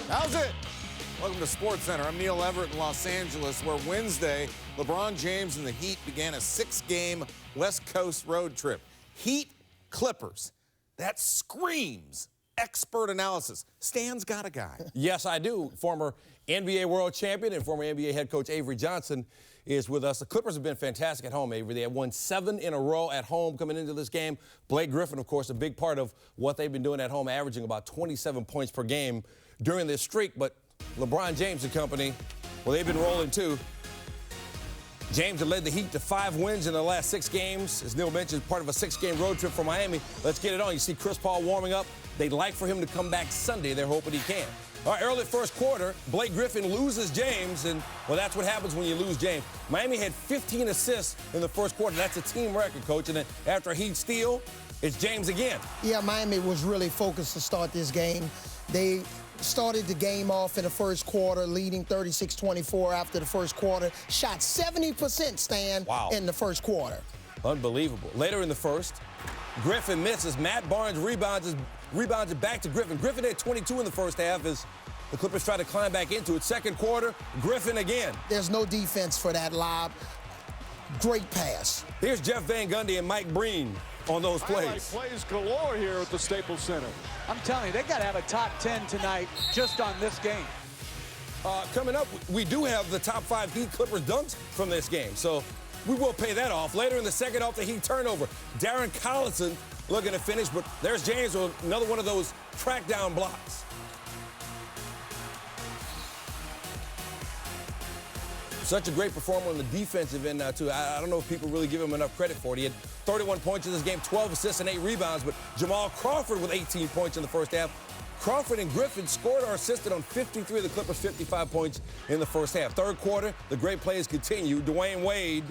How's it? Welcome to Sportscenter. I'm Neil Everett in Los Angeles, where Wednesday, LeBron James and the Heat began a 6-game West Coast road trip. Heat Clippers. That screams expert analysis. Stan's got a guy. Yes, I do. Former NBA world champion and former NBA head coach Avery Johnson is with us. The Clippers have been fantastic at home, Avery. They have won 7 in a row at home coming into this game. Blake Griffin, of course, a big part of what they've been doing at home, averaging about 27 points per game during this streak. But LeBron James and company, well, they've been rolling too. James had led the Heat to 5 wins in the last 6 games. As Neil mentioned, part of a 6-game road trip for Miami. Let's get it on. You see Chris Paul warming up. They'd like for him to come back Sunday. They're hoping he can. All right, early first quarter, Blake Griffin loses James, and, well, that's what happens when you lose James. Miami had 15 assists in the first quarter. That's a team record, Coach. And then after a Heat steal, it's James again. Yeah, Miami was really focused to start this game. They started the game off in the first quarter, leading 36-24 after the first quarter. Shot 70%, Stan, in the first quarter. Unbelievable. Later in the first, Griffin misses. Matt Barnes rebounds it back to Griffin. Griffin had 22 in the first half as the Clippers try to climb back into it. Second quarter, Griffin again. There's no defense for that lob. Great pass. Here's Jeff Van Gundy and Mike Breen on those plays. Plays galore here at the Staples Center. I'm telling you, they got to have a top 10 tonight just on this game. Coming up, we do have the top 5 Heat Clippers dunks from this game, so we will pay that off. Later in the second, off the Heat turnover, Darren Collison looking to finish, but there's James with another one of those crackdown blocks. Such a great performer on the defensive end now, too. I don't know if people really give him enough credit for it. He had 31 points in this game, 12 assists and 8 rebounds, but Jamal Crawford with 18 points in the first half. Crawford and Griffin scored or assisted on 53 of the Clippers' 55 points in the first half. Third quarter, the great plays continue. Dwayne Wade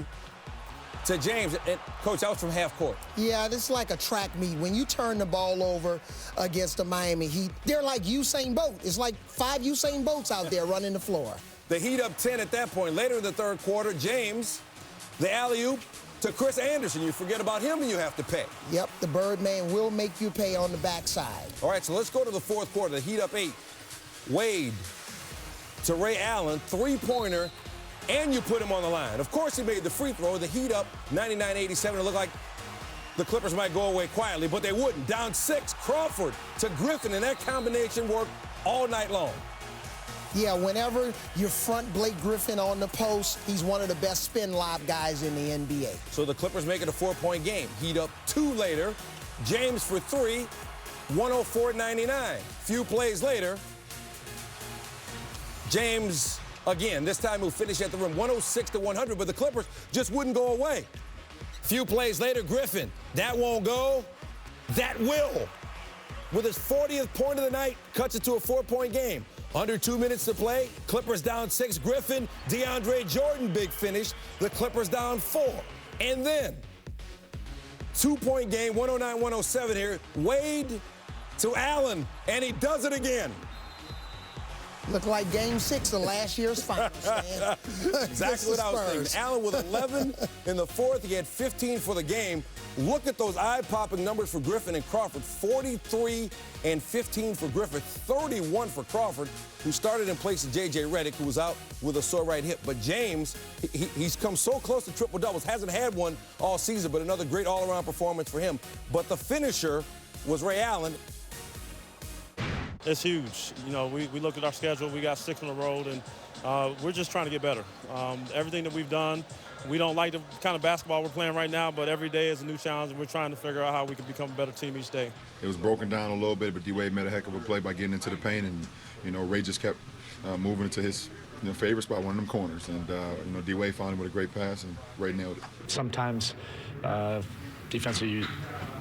to James. And, Coach, that was from half court. Yeah, this is like a track meet. When you turn the ball over against the Miami Heat, they're like Usain Bolt. It's like 5 Usain Bolts out there running the floor. The Heat up 10 at that point. Later in the third quarter, James, the alley-oop to Chris Anderson. You forget about him and you have to pay. Yep, the Birdman will make you pay on the backside. All right, so let's go to the fourth quarter. The Heat up 8. Wade to Ray Allen, 3-pointer, and you put him on the line. Of course, he made the free throw. The Heat up 99-87. It looked like the Clippers might go away quietly, but they wouldn't. Down 6, Crawford to Griffin, and that combination worked all night long. Yeah, whenever you front Blake Griffin on the post, he's one of the best spin lob guys in the NBA. So the Clippers make it a 4-point game. Heat up 2 later. James for 3, 104-99. Few plays later, James again. This time he'll finish at the rim, 106-100, but the Clippers just wouldn't go away. Few plays later, Griffin. That won't go. That will. With his 40th point of the night, cuts it to a 4-point game. Under 2 minutes to play, Clippers down 6. Griffin, DeAndre Jordan, big finish. The Clippers down 4. And then, 2-point game, 109-107 here. Wade to Allen, and he does it again. Looked like Game 6 of last year's finals, man. Exactly what I was thinking. Allen with 11 in the fourth. He had 15 for the game. Look at those eye-popping numbers for Griffin and Crawford. 43 and 15 for Griffin, 31 for Crawford, who started in place of J.J. Redick, who was out with a sore right hip. But James, he's come so close to triple-doubles. Hasn't had one all season, but another great all-around performance for him. But the finisher was Ray Allen. It's huge. You know, we looked at our schedule. We got 6 on the road, and we're just trying to get better. Everything that we've done, we don't like the kind of basketball we're playing right now, but every day is a new challenge, and we're trying to figure out how we can become a better team each day. It was broken down a little bit, but D-Wade made a heck of a play by getting into the paint, and, you know, Ray just kept moving into his favorite spot, one of them corners. And, you know, D-Wade found him with a great pass, and Ray nailed it. Sometimes defensively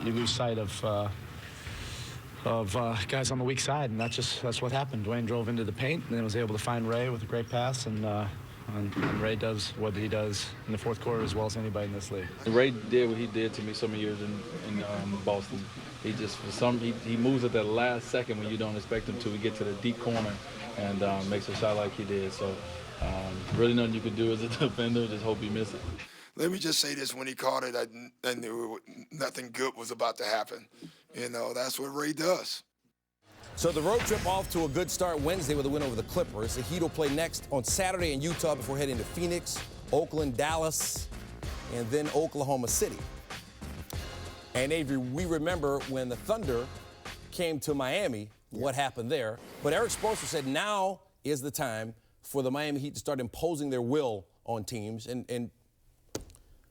you lose sight of guys on the weak side, and that's what happened. Dwayne drove into the paint and then was able to find Ray with a great pass, and Ray does what he does in the fourth quarter as well as anybody in this league. Ray did what he did to me so many years in Boston. He just, he moves at that last second when you don't expect him to. We get to the deep corner and makes a shot like he did. So really nothing you could do as a defender, just hope he misses it. Let me just say this, when he caught it, I knew nothing good was about to happen. You know, that's what Ray does. So the road trip off to a good start Wednesday with a win over the Clippers. The Heat will play next on Saturday in Utah before heading to Phoenix, Oakland, Dallas, and then Oklahoma City. And Avery, we remember when the Thunder came to Miami, what happened there. But Eric Spoelstra said now is the time for the Miami Heat to start imposing their will on teams. And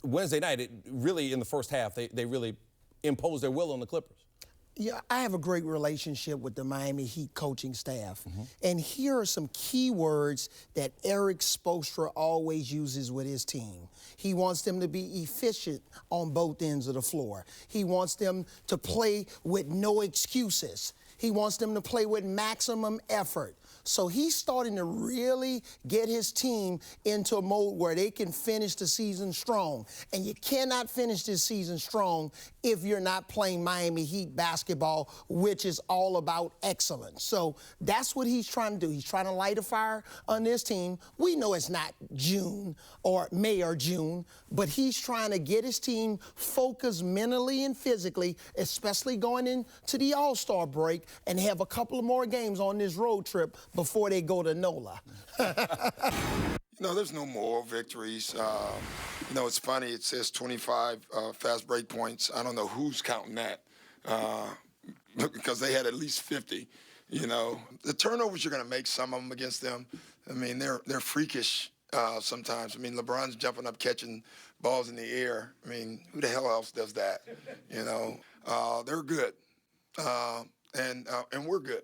Wednesday night, really in the first half, they really imposed their will on the Clippers. Yeah, I have a great relationship with the Miami Heat coaching staff. And here are some key words that Eric Spoelstra always uses with his team. He wants them to be efficient on both ends of the floor. He wants them to play with no excuses. He wants them to play with maximum effort. So he's starting to really get his team into a mode where they can finish the season strong. And you cannot finish this season strong if you're not playing Miami Heat basketball, which is all about excellence. So that's what he's trying to do. He's trying to light a fire on this team. We know it's not June or May or June, but he's trying to get his team focused mentally and physically, especially going into the All-Star break, and have a couple of more games on this road trip before they go to NOLA. There's no moral victories. It's funny. It says 25 fast break points. I don't know who's counting that because they had at least 50. The turnovers, you're going to make some of them against them. I mean, they're freakish sometimes. I mean, LeBron's jumping up, catching balls in the air. I mean, who the hell else does that? They're good, and we're good.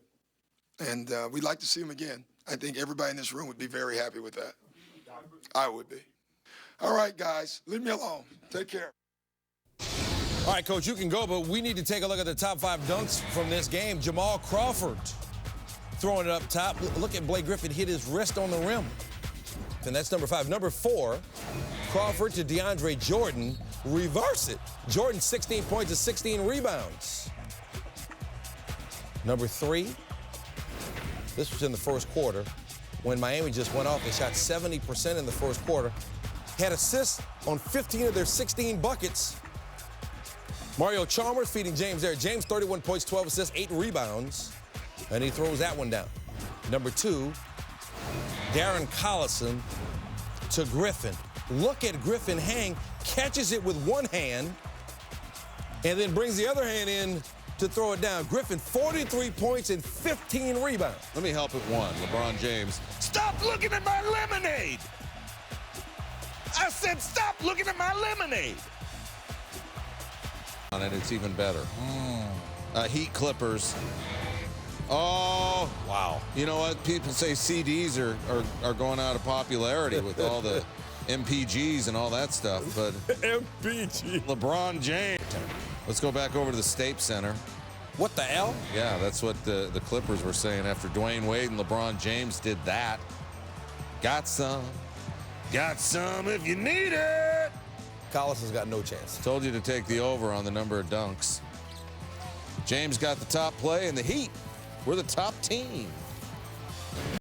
And we'd like to see them again. I think everybody in this room would be very happy with that. I would be. All right, guys, leave me alone. Take care. All right, Coach, you can go, but we need to take a look at the top 5 dunks from this game. Jamal Crawford throwing it up top. Look at Blake Griffin hit his wrist on the rim. And that's number 5. Number 4, Crawford to DeAndre Jordan. Reverse it. Jordan 16 points and 16 rebounds. Number 3. This was in the first quarter when Miami just went off. They shot 70% in the first quarter. Had assists on 15 of their 16 buckets. Mario Chalmers feeding James there. James 31 points, 12 assists, 8 rebounds. And he throws that one down. Number 2, Darren Collison to Griffin. Look at Griffin hang, catches it with one hand, and then brings the other hand in to throw it down. Griffin, 43 points and 15 rebounds. Let me help at one. LeBron James. Stop looking at my lemonade! I said stop looking at my lemonade! And it's even better. Heat Clippers. Oh, wow. You know what? People say CDs are going out of popularity with all the MPGs and all that stuff, but MPG. LeBron James. Let's go back over to the Staples Center. What the hell? Yeah, that's what the Clippers were saying after Dwayne Wade and LeBron James did that. Got some. Got some if you need it. Collison's got no chance. Told you to take the over on the number of dunks. James got the top play, and the Heat were the top team.